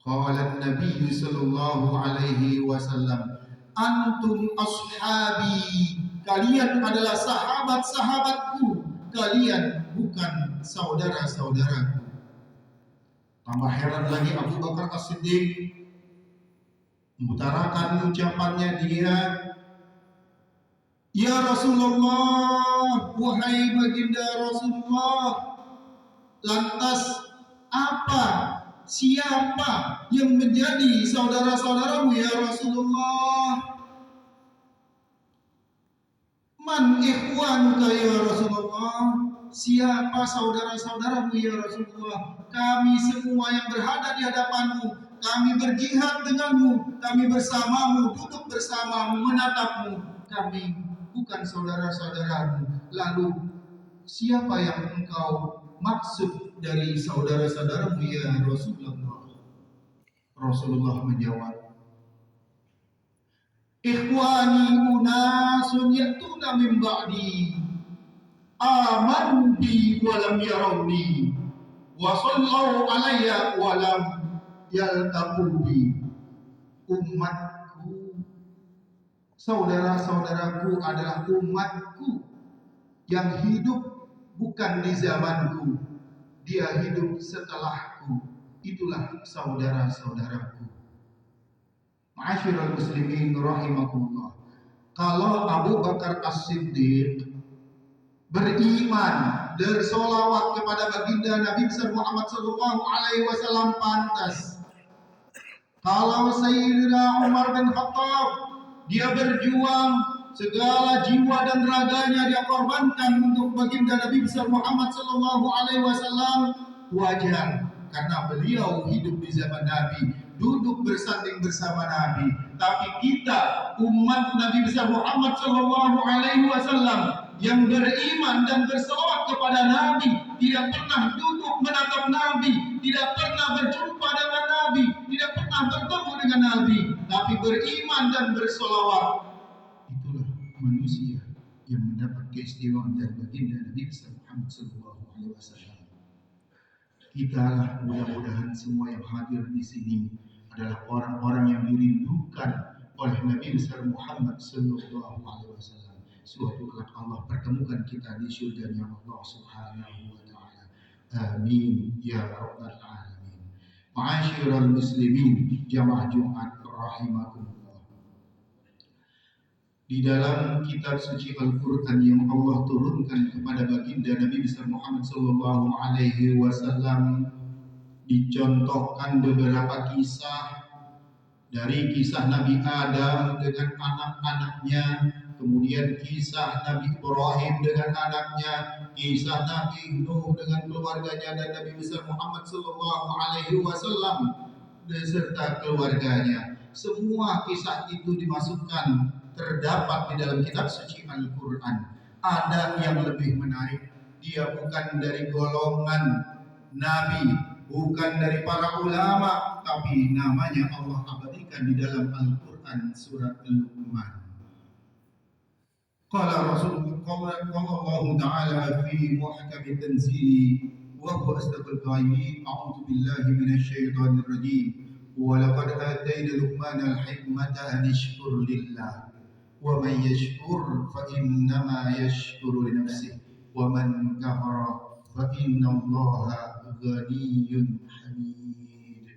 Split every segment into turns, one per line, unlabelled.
Qala Nabi sallallahu alaihi wasallam, antum ashabi, kalian adalah sahabat-sahabatku, kalian bukan saudara-saudaraku. Tambah heran lagi Abu Bakar As-Siddiq mengutarakan ucapannya dia, ya Rasulullah, wahai baginda Rasulullah, lantas siapa yang menjadi saudara-saudaramu ya Rasulullah? Man ikhwanuka ya Rasulullah? Siapa saudara-saudaramu ya Rasulullah? Kami semua yang berada di hadapanmu, kami berjihad denganmu, kami bersamamu, duduk bersamamu, menatapmu. Kami bukan saudara-saudaramu. Lalu siapa yang engkau maksud dari saudara-saudaramu ya Rasulullah? Rasulullah menjawab, ikhwani unasun ya'tuna min ba'di amanu bi wa lam yarawni wa sallallahu alayya wa lam yaltaqu bi. Umatku, saudara-saudaraku adalah umatku yang hidup bukan di zamanku, dia hidup setelahku. Itulah saudara-saudaraku. Ma'asyiral muslimin rahimakumullah. Kalau Abu Bakar As-Siddiq beriman, bersolawat kepada baginda Nabi besar Muhammad sallallahu alaihi wasallam pantas. Kalau Sayyidina Umar bin Khattab, dia berjuang segala jiwa dan raganya dia korbankan untuk baginda Nabi besar Muhammad sallallahu alaihi wasallam, wajar karena beliau hidup di zaman Nabi, duduk bersanding bersama Nabi. Tapi kita umat Nabi besar Muhammad sallallahu alaihi wasallam yang beriman dan berselawat kepada Nabi, tidak pernah duduk menatap Nabi, tidak pernah berjumpa dengan Nabi, tidak pernah bertemu dengan Nabi, tapi beriman dan berselawat. Itulah manusia yang mendapat keistimewaan dari baginda Nabi besar Muhammad sallallahu alaihi wasallam. Kita lah mudah-mudahan semua yang hadir di sini adalah orang-orang yang dirindukan oleh Nabi besar Muhammad sallallahu alaihi wasallam. Suatu kelak Allah pertemukan kita di surganya Allah Subhanahu wa taala. Amin ya rabbal alamin. Ma'asyiral muslimin jamaah Jumat rahimakumullah. Di dalam kitab suci Al-Qur'an yang Allah turunkan kepada baginda Nabi besar Muhammad sallallahu alaihi wasallam dicontohkan beberapa kisah, dari kisah Nabi Adam dengan anak-anaknya, kemudian kisah Nabi Ibrahim dengan anaknya, kisah Nabi Nuh dengan keluarganya, dan Nabi besar Muhammad sallallahu alaihi wasallam beserta keluarganya. Semua kisah itu dimasukkan, terdapat di dalam kitab suci Al-Qur'an. Ada yang lebih menarik, dia bukan dari golongan Nabi, bukan dari para ulama, tapi namanya Allah abadikan di dalam Al-Qur'an surat Luqman. Qala Allah Ta'ala fi muhkam tanzili wa huwa asdaqul qailin, a'udzu billahi minasy syaithanir rajim. Wa laqad atayna Luqmana al-hikmata an yashkur lillah wa man yashkur fa innama yashkuru li nafsihi wa man kafara fa innallaha ghaniyyun hamid.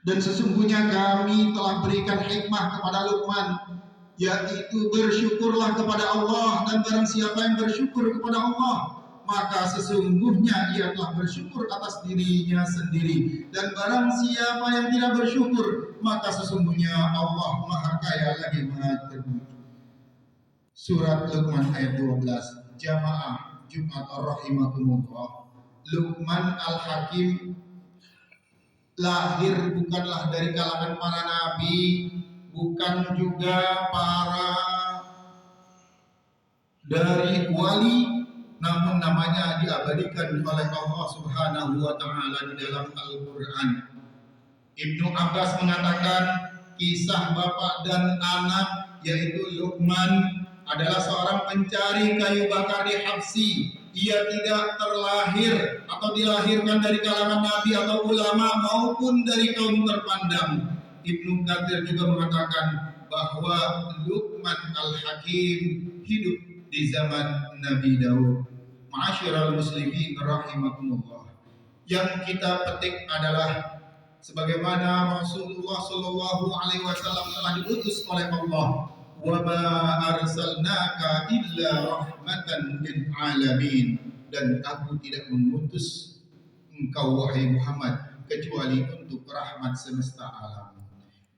Dan sesungguhnya kami telah berikan hikmah kepada Luqman, yaitu bersyukurlah kepada Allah, dan barang siapa yang bersyukur kepada Allah, maka sesungguhnya ia telah bersyukur atas dirinya sendiri, dan barang siapa yang tidak bersyukur, maka sesungguhnya Allah Maha Kaya lagi Maha Terpuji. Surat Luqman ayat 12. Jamaah Jumat rahimakumullah. Luqman Al-Hakim lahir bukanlah dari kalangan para nabi, bukan juga dari wali, namun namanya diabadikan oleh Allah Subhanahu wa taala di dalam Al-Qur'an. Ibnu Abbas mengatakan kisah bapak dan anak, yaitu Luqman adalah seorang pencari kayu bakar di Habsi ia tidak terlahir atau dilahirkan dari kalangan nabi atau ulama maupun dari kaum terpandang. Ibnu Katsir juga mengatakan bahwa Luqman Al-Hakim hidup di zaman Nabi Daud. Ma'asyiral muslimin rahimakumullah. Yang kita petik adalah sebagaimana Rasulullah Shallallahu Alaihi Wasallam telah diutus oleh Allah, wa ma arsalnaka illa rahmatan lil alamin, dan aku tidak mengutus engkau wahai Muhammad kecuali untuk rahmat semesta alam.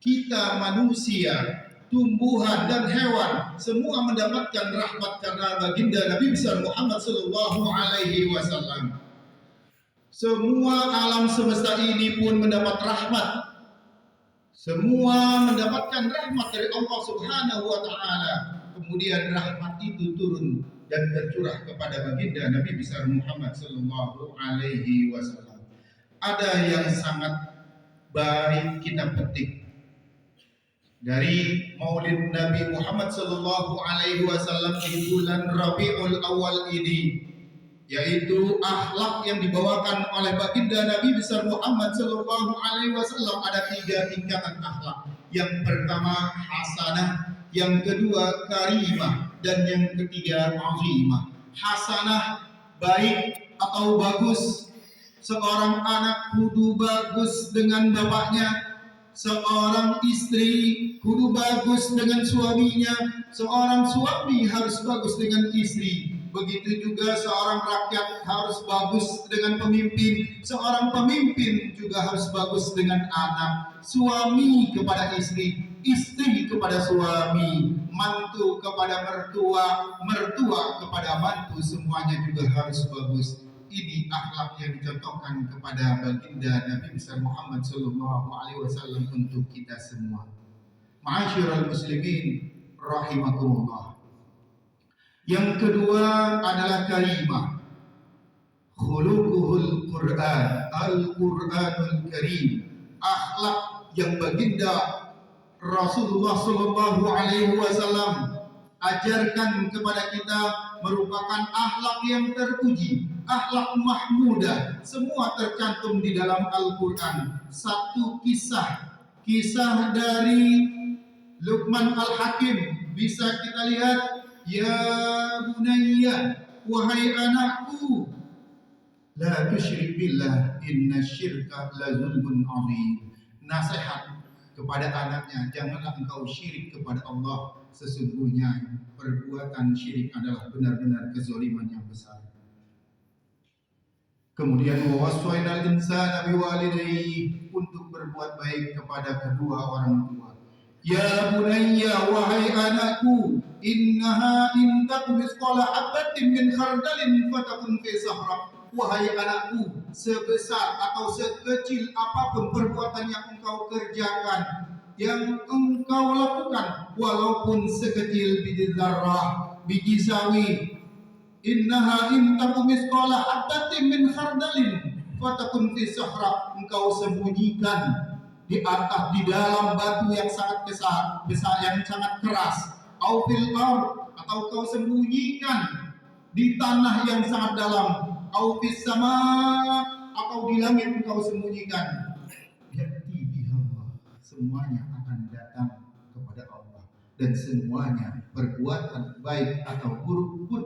Kita manusia, tumbuhan dan hewan semua mendapatkan rahmat karena baginda Nabi besar Muhammad Shallallahu Alaihi Wasallam. Semua alam semesta ini pun mendapat rahmat. Semua mendapatkan rahmat dari Allah Subhanahu wa taala. Kemudian rahmat itu turun dan tercurah kepada baginda Nabi besar Muhammad sallallahu alaihi wasallam. Ada yang sangat baik kita petik dari Maulid Nabi Muhammad sallallahu alaihi wasallam di bulan Rabiul Awal ini, yaitu akhlak yang dibawakan oleh baginda Nabi besar Muhammad sallallahu alaihi wasallam. Ada 3 tingkatan akhlak. Yang pertama hasanah, yang kedua karimah, dan yang ketiga azimah. Hasanah baik atau bagus. Seorang anak kudu bagus dengan bapaknya. Seorang istri kudu bagus dengan suaminya. Seorang suami harus bagus dengan istri. Begitu juga seorang rakyat harus bagus dengan pemimpin. Seorang pemimpin juga harus bagus dengan anak. Suami kepada istri, istri kepada suami, mantu kepada mertua, mertua kepada mantu, semuanya juga harus bagus. Ini akhlak yang dicontohkan kepada baginda Nabi besar Muhammad sallallahu alaihi wasallam untuk kita semua. Ma'asyiral muslimin rahimakumullah. Yang kedua adalah karimah. Khuluquhul Quran, Al-Quranul Karim. Akhlak yang baginda Rasulullah sallallahu alaihi wasallam ajarkan kepada kita merupakan akhlak yang terpuji, akhlak mahmudah. Semua tercantum di dalam Al-Quran. Satu kisah dari Luqman Al-Hakim bisa kita lihat. Ya bunayya, wahai anakku, la tusyrik billah, inna syirka la zulmun azim. Nasihat kepada anaknya, janganlah engkau syirik kepada Allah, sesungguhnya perbuatan syirik adalah benar-benar kezaliman yang besar. Kemudian wawaswainal insana biwalidayhi, untuk berbuat baik kepada kedua orang tua. Ya bunayya, wahai anakku, innaha in taku misqala habatin min khardalin fatakun fi sahra. Wahai anakku, sebesar atau sekecil apapun perbuatan yang engkau kerjakan, yang engkau lakukan, walaupun sekecil biji zarrah, biji sawi, innaha in taku misqala habatin min khardalin fatakun fi sahra, engkau sembunyikan di atas, di dalam batu yang sangat besar yang sangat keras, au fil ard, atau kau sembunyikan di tanah yang sangat dalam, au fis sama, atau di langit kau sembunyikan. Ya'ti bihallah, semuanya akan datang kepada Allah, dan semuanya perbuatan baik atau buruk pun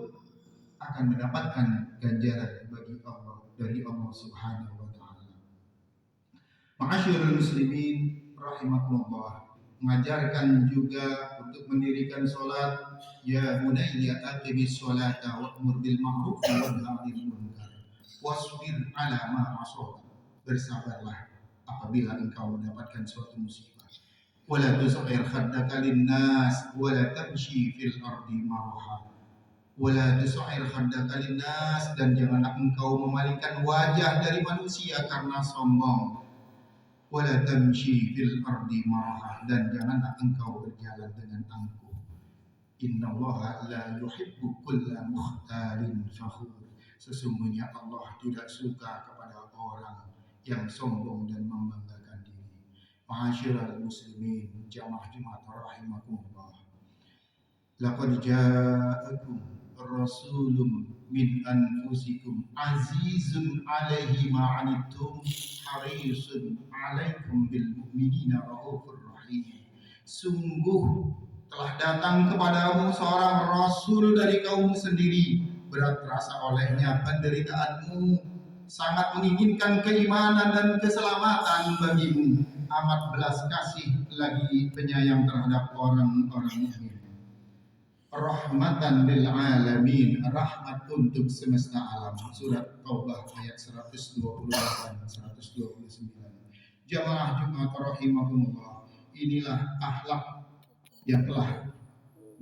akan mendapatkan ganjaran bagi Allah dari Allah Subhanahu wa taala. Ma'asyiral muslimin rahimakumullah, mengajarkan juga untuk mendirikan salat. Ya bunayya aqimis sholata wa'mur bil ma'ruf wa nahy 'anil munkar wasbir 'ala ma asab. Bersabarlah apabila engkau mendapatkan suatu musibah. Wala tusghir khaddaka lin-nas wala tamshi fil ardi maraha. Wala tusghir khaddaka lin-nas, dan janganlah engkau memalingkan wajah dari manusia karena sombong. Wala tamshi fil ardi maraha, dan janganlah engkau berjalan dengan angkuh. Innallaha la yuhibbu kulla mukhtalin fakhur. Sesungguhnya Allah tidak suka kepada orang yang sombong dan membanggakan diri. Ma'asyiral muslimin jamaah Jumat rahimakumullah. Laqad ja'akum rasulun min anfusikum azizun alaihi ma anittum harisun alaikum bil mu'minina raufur rahim. Sungguh telah datang kepadamu seorang rasul dari kaummu sendiri, berat terasa olehnya penderitaanmu, sangat menginginkan keimanan dan keselamatan bagimu, amat belas kasih lagi penyayang terhadap orang-orang mukmin. Rahmatan lil alamin, rahmat untuk semesta alam. Surat Taubah ayat 128 dan 129. Jamaah Jumat rahimahumullah, inilah akhlak yang telah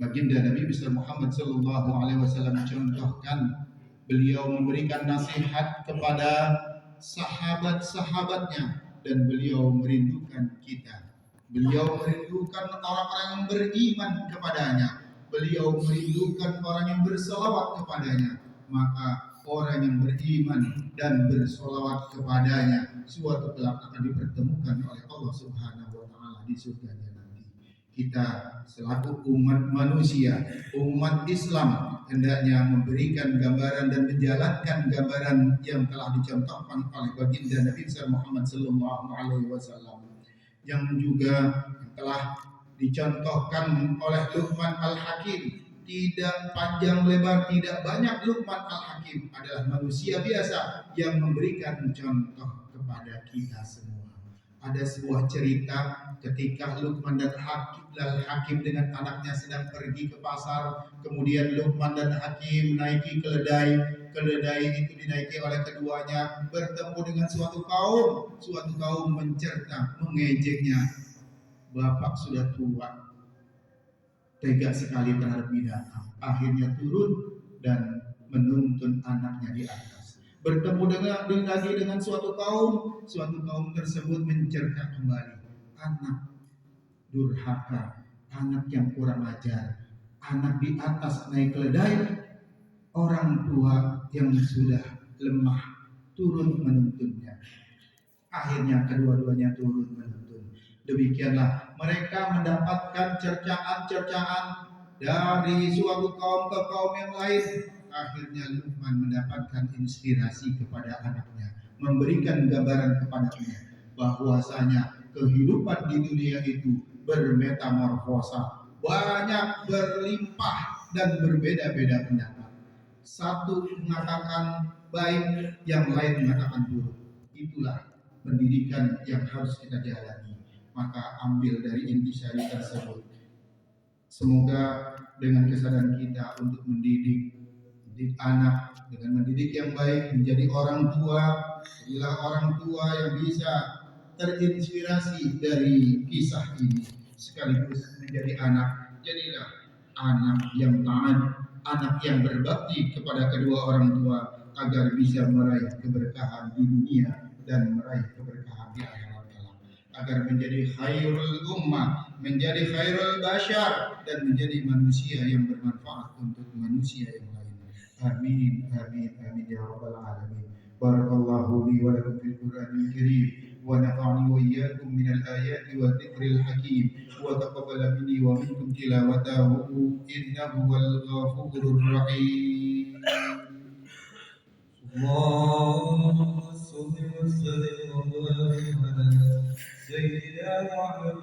baginda Nabi besar Muhammad sallallahu alaihi wasallam contohkan. Beliau memberikan nasihat kepada sahabat-sahabatnya dan beliau merindukan kita. Beliau merindukan orang-orang yang beriman kepadanya. Beliau merindukan orang yang bersolawat kepadanya. Maka orang yang beriman dan bersolawat kepadanya suatu kelak akan dipertemukan oleh Allah Subhanahu wa taala di surganya nanti. Kita selaku umat manusia, umat Islam, hendaknya memberikan gambaran dan menjalankan gambaran yang telah dicontohkan oleh baginda Nabi Muhammad sallallahu alaihi wasallam, yang juga telah dicontohkan oleh Luqman Al-Hakim. Tidak panjang lebar, tidak banyak, Luqman Al-Hakim adalah manusia biasa yang memberikan contoh kepada kita semua. Ada sebuah cerita ketika Luqman dan Al-Hakim dengan anaknya sedang pergi ke pasar. Kemudian Luqman dan Hakim menaiki keledai. Keledai itu dinaiki oleh keduanya, bertemu dengan suatu kaum mencerca, mengejeknya. Bapak sudah tua, tega sekali terhadap binatang. Akhirnya turun dan menuntun anaknya di atas. Bertemu dengan suatu kaum tersebut mencerca kembali. Anak durhaka, anak yang kurang ajar, anak di atas naik keledai, orang tua yang sudah lemah turun menuntunnya. Akhirnya kedua-duanya turun menuntun. Demikianlah mereka mendapatkan cercaan-cercaan dari suatu kaum ke kaum yang lain. Akhirnya Luqman mendapatkan inspirasi kepada anaknya, memberikan gambaran kepadanya bahwasanya kehidupan di dunia itu bermetamorfosa, banyak, berlimpah dan berbeda-beda pendapat. Satu mengatakan baik, yang lain mengatakan buruk. Itulah pendidikan yang harus kita jalani. Maka ambil dari intisari tersebut. Semoga dengan kesadaran kita untuk mendidik anak dengan mendidik yang baik, menjadi orang tua, jadilah orang tua yang bisa terinspirasi dari kisah ini, sekaligus menjadi anak, jadilah anak yang taat, anak yang berbakti kepada kedua orang tua, agar bisa meraih keberkahan di dunia dan meraih keberkahan di akhirat kelak, agar menjadi khairul ummah, menjadi khairul bashar, dan menjadi manusia yang bermanfaat untuk manusia yang lain. Amin, amin, amin ya rabbal alamin. Barakallahu li wa lakum fil Qur'anil Karim, wa nafa'ani wa iyyakum minal ayati wa dzikril hakim, wa taqabbal minni wa minkum tilawatahu innahu wal ghafurur rahim. Allahumma shalli wa sallim ala sayyidina Muhammad